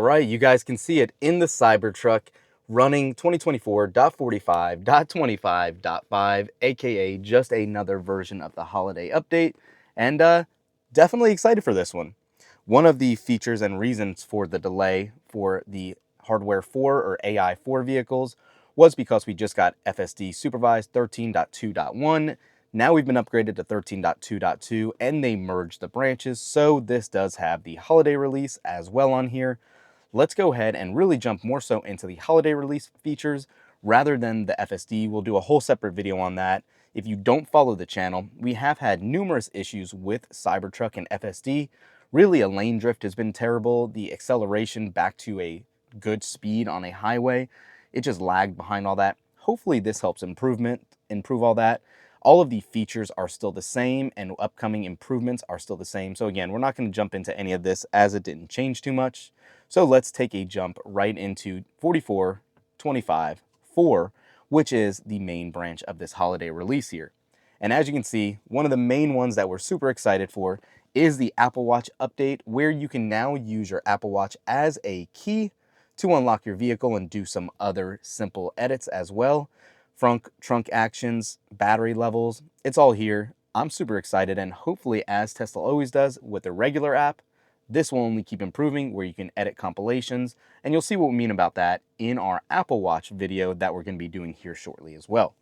right, you guys can see it in the Cybertruck running 2024.45.25.5, aka just another version of the holiday update, and definitely excited for this one. One of the features and reasons for the delay for the Hardware 4 or AI 4 vehicles was because we just got FSD supervised 13.2.1. Now we've been upgraded to 13.2.2 and they merged the branches, so this does have the holiday release as well on here. Let's go ahead and really jump more so into the holiday release features rather than the FSD. We'll do a whole separate video on that. If you don't follow the channel, we have had numerous issues with Cybertruck and FSD. Really, a lane drift has been terrible. The acceleration back to a good speed on a highway, it just lagged behind all that. Hopefully this helps improve all that. All of the features are still the same and upcoming improvements are still the same. So again, we're not going to jump into any of this as it didn't change too much. So let's take a jump right into 44.25.4, which is the main branch of this holiday release here. And as you can see, one of the main ones that we're super excited for is the Apple Watch update, where you can now use your Apple Watch as a key to unlock your vehicle and do some other simple edits as well. Trunk actions, battery levels, it's all here. I'm super excited, and hopefully, as Tesla always does with the regular app, this will only keep improving, where you can edit compilations, and you'll see what we mean about that in our Apple Watch video that we're going to be doing here shortly as well.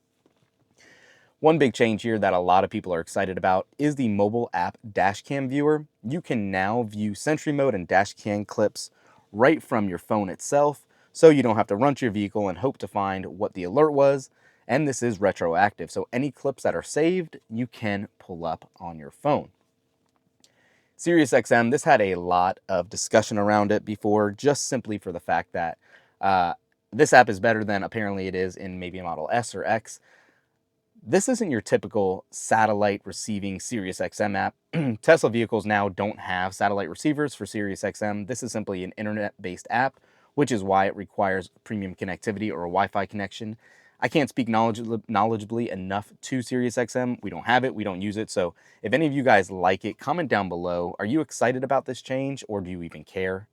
One big change here that a lot of people are excited about is the mobile app dashcam viewer. You can now view Sentry Mode and dashcam clips right from your phone itself, so you don't have to run to your vehicle and hope to find what the alert was. And this is retroactive, so any clips that are saved, you can pull up on your phone. SiriusXM, this had a lot of discussion around it before, just simply for the fact that this app is better than apparently it is in maybe a Model S or X. This isn't your typical satellite receiving SiriusXM app. Tesla vehicles now don't have satellite receivers for SiriusXM. This is simply an internet-based app, which is why it requires premium connectivity or a Wi-Fi connection. I can't speak knowledgeably enough to SiriusXM. We don't have it, we don't use it. So if any of you guys like it, comment down below. Are you excited about this change, or do you even care?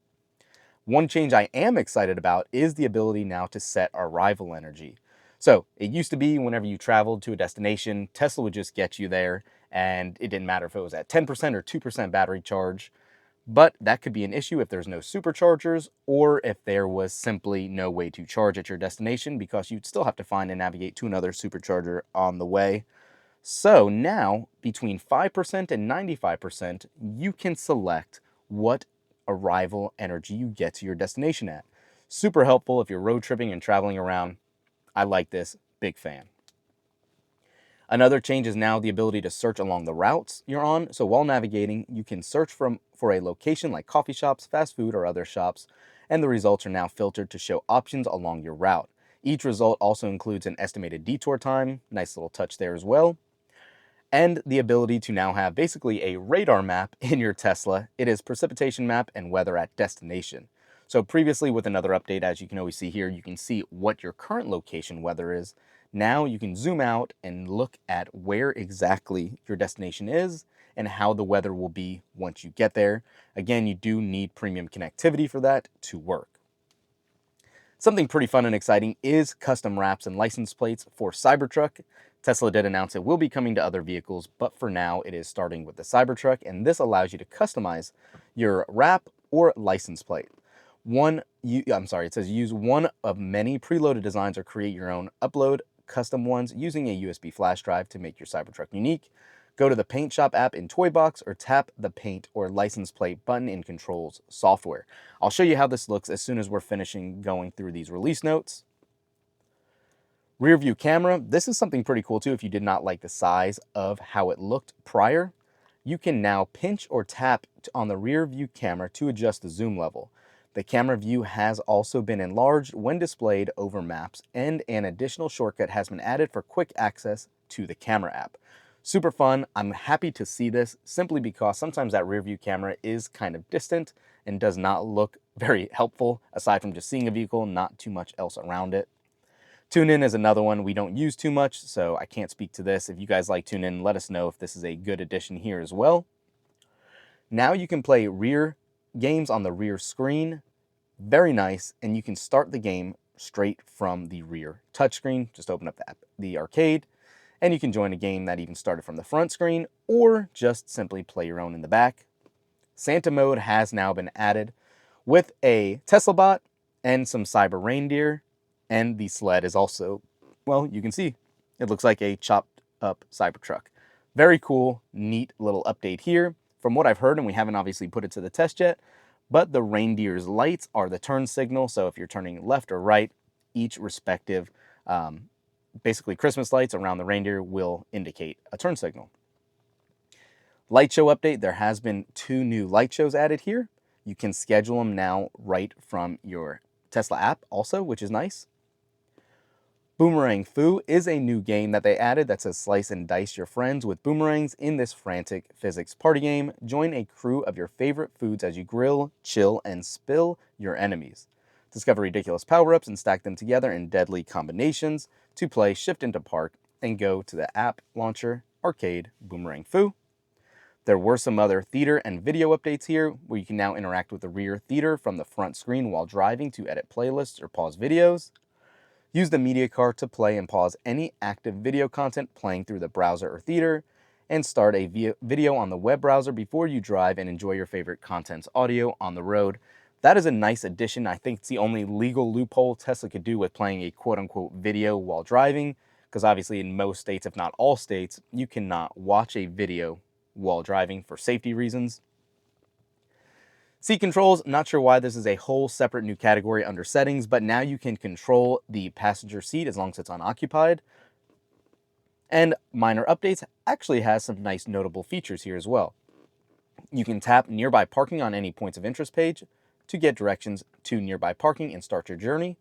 One change I am excited about is the ability now to set arrival energy. So it used to be whenever you traveled to a destination, Tesla would just get you there, and it didn't matter if it was at 10% or 2% battery charge. But that could be an issue if there's no superchargers, or if there was simply no way to charge at your destination, because you'd still have to find and navigate to another supercharger on the way. So now, between 5% and 95%, you can select what arrival energy you get to your destination at. Super helpful if you're road tripping and traveling around. I like this, big fan. Another change is now the ability to search along the routes you're on. So while navigating, you can search for a location like coffee shops, fast food, or other shops, and the results are now filtered to show options along your route. Each result also includes an estimated detour time, nice little touch there as well, and the ability to now have basically a radar map in your Tesla. It is precipitation map and weather at destination. So previously, with another update, as you can always see here, you can see what your current location weather is. Now you can zoom out and look at where exactly your destination is and how the weather will be once you get there. Again, you do need premium connectivity for that to work. Something pretty fun and exciting is custom wraps and license plates for Cybertruck. Tesla did announce it will be coming to other vehicles, but for now it is starting with the Cybertruck, and this allows you to customize your wrap or license plate. It says use one of many preloaded designs or create your own. Upload custom ones using a USB flash drive to make your Cybertruck unique. Go to the Paint Shop app in Toybox or tap the paint or license plate button in Controls software. I'll show you how this looks as soon as we're finishing going through these release notes. Rear view camera, this is something pretty cool too if you did not like the size of how it looked prior. You can now pinch or tap on the rear view camera to adjust the zoom level. The camera view has also been enlarged when displayed over maps, and an additional shortcut has been added for quick access to the camera app. Super fun. I'm happy to see this simply because sometimes that rear view camera is kind of distant and does not look very helpful aside from just seeing a vehicle, not too much else around it. TuneIn is another one we don't use too much, so I can't speak to this. If you guys like TuneIn, let us know if this is a good addition here as well. Now you can play rear games on the rear screen Very nice, and you can start the game straight from the rear touchscreen. Just open up the arcade, and you can join a game that even started from the front screen, or just simply play your own in the back. Santa mode has now been added with a Tesla bot and some cyber reindeer, and the sled is also, well, you can see, it looks like a chopped up Cybertruck. Very cool, neat little update here. From what I've heard, and we haven't obviously put it to the test yet, but the reindeer's lights are the turn signal, so if you're turning left or right, each respective basically Christmas lights around the reindeer will indicate a turn signal. Light show update, there has been 2 new light shows added here. You can schedule them now right from your Tesla app also, which is nice. Boomerang Fu is a new game that they added that says slice and dice your friends with boomerangs in this frantic physics party game. Join a crew of your favorite foods as you grill, chill, and spill your enemies. Discover ridiculous power-ups and stack them together in deadly combinations. To play, shift into park and go to the app launcher, arcade, Boomerang Fu. There were some other theater and video updates here, where you can now interact with the rear theater from the front screen while driving to edit playlists or pause videos. Use the media card to play and pause any active video content playing through the browser or theater, and start a video on the web browser before you drive and enjoy your favorite content's audio on the road. That is a nice addition. I think it's the only legal loophole Tesla could do with playing a quote-unquote video while driving, because obviously in most states, if not all states, you cannot watch a video while driving for safety reasons. Seat controls, not sure why this is a whole separate new category under settings, but now you can control the passenger seat as long as it's unoccupied. And minor updates actually has some nice notable features here as well. You can tap nearby parking on any points of interest page to get directions to nearby parking and start your journey.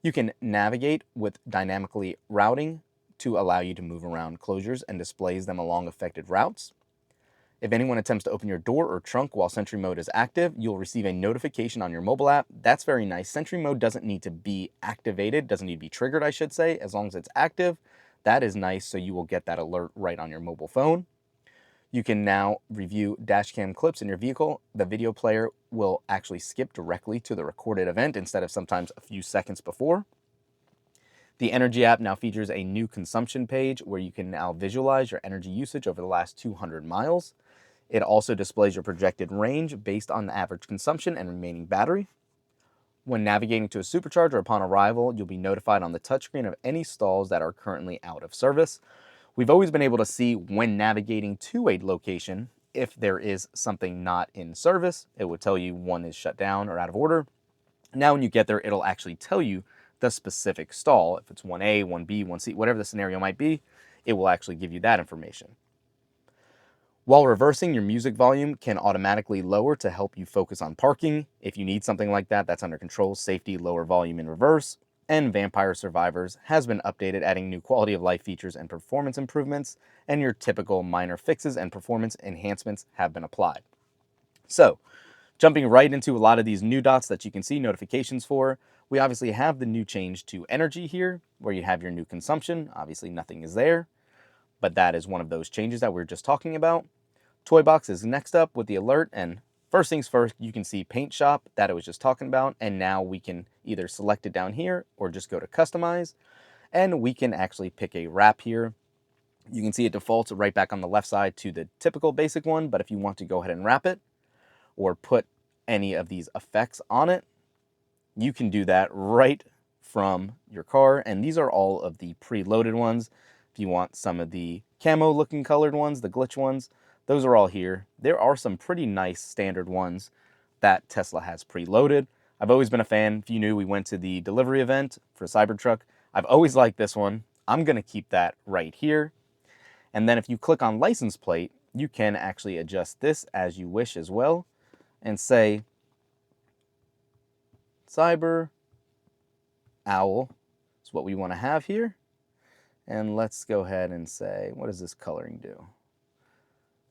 You can navigate with dynamically routing to allow you to move around closures and displays them along affected routes. If anyone attempts to open your door or trunk while Sentry Mode is active, you'll receive a notification on your mobile app. That's very nice. Sentry Mode doesn't need to be activated, doesn't need to be triggered, I should say, as long as it's active. That is nice, so you will get that alert right on your mobile phone. You can now review dashcam clips in your vehicle. The video player will actually skip directly to the recorded event instead of sometimes a few seconds before. The Energy app now features a new consumption page where you can now visualize your energy usage over the last 200 miles. It also displays your projected range based on the average consumption and remaining battery. When navigating to a supercharger upon arrival, you'll be notified on the touchscreen of any stalls that are currently out of service. We've always been able to see when navigating to a location, if there is something not in service, it would tell you one is shut down or out of order. Now when you get there, it'll actually tell you the specific stall. If it's 1A, 1B, 1C, whatever the scenario might be, it will actually give you that information. While reversing, your music volume can automatically lower to help you focus on parking. If you need something like that, that's under control, safety, lower volume in reverse. And Vampire Survivors has been updated, adding new quality of life features and performance improvements, and your typical minor fixes and performance enhancements have been applied. So, jumping right into a lot of these new dots that you can see notifications for, we obviously have the new change to energy here, where you have your new consumption. Obviously nothing is there, but that is one of those changes that we were just talking about. Toy Box is next up with the alert, and first things first, you can see Paint Shop that I was just talking about, and now we can either select it down here or just go to Customize, and we can actually pick a wrap here. You can see it defaults right back on the left side to the typical basic one, but if you want to go ahead and wrap it or put any of these effects on it, you can do that right from your car, and these are all of the preloaded ones. If you want some of the camo looking colored ones, the glitch ones, those are all here. There are some pretty nice standard ones that Tesla has preloaded. I've always been a fan. If you knew, we went to the delivery event for Cybertruck. I've always liked this one. I'm going to keep that right here. And then if you click on license plate, you can actually adjust this as you wish as well and say Cyber Owl is what we want to have here. And let's go ahead and say, what does this coloring do?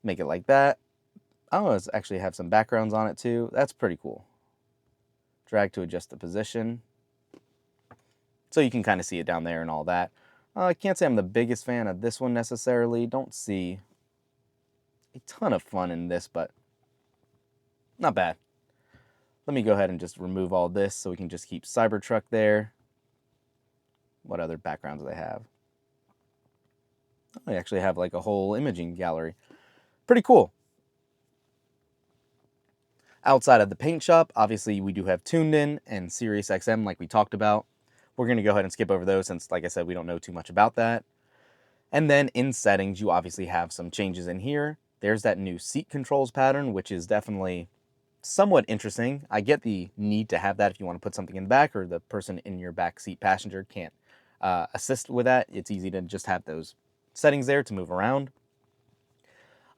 Make it like that. Oh, it's actually have some backgrounds on it too. That's pretty cool. Drag to adjust the position. So you can kind of see it down there and all that. I can't say I'm the biggest fan of this one necessarily. Don't see a ton of fun in this, but not bad. Let me go ahead and just remove all this so we can just keep Cybertruck there. What other backgrounds do they have? Oh, they actually have like a whole imaging gallery. Pretty cool. Outside of the paint shop, obviously we do have Tuned In and Sirius XM like we talked about. We're going to go ahead and skip over those since, like I said, we don't know too much about that. And then in settings, you obviously have some changes in here. There's that new seat controls pattern, which is definitely somewhat interesting. I get the need to have that if you want to put something in the back or the person in your back seat passenger can't assist with that. It's easy to just have those settings there to move around.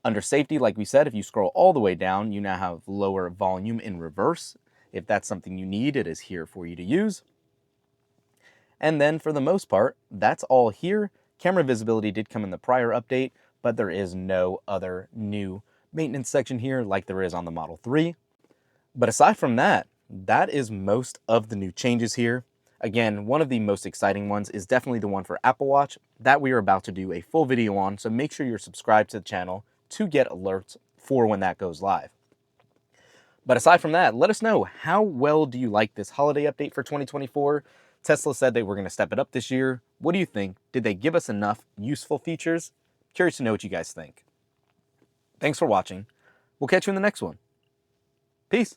Under safety, like we said, if you scroll all the way down, you now have lower volume in reverse. If that's something you need, it is here for you to use. And then for the most part, that's all here. Camera visibility did come in the prior update, but there is no other new maintenance section here like there is on the Model 3. But aside from that, that is most of the new changes here. Again, one of the most exciting ones is definitely the one for Apple Watch that we are about to do a full video on, so make sure you're subscribed to the channel to get alerts for when that goes live. But aside from that, let us know, how well do you like this holiday update for 2024? Tesla said they were going to step it up this year. What do you think? Did they give us enough useful features? Curious to know what you guys think. Thanks for watching. We'll catch you in the next one. Peace.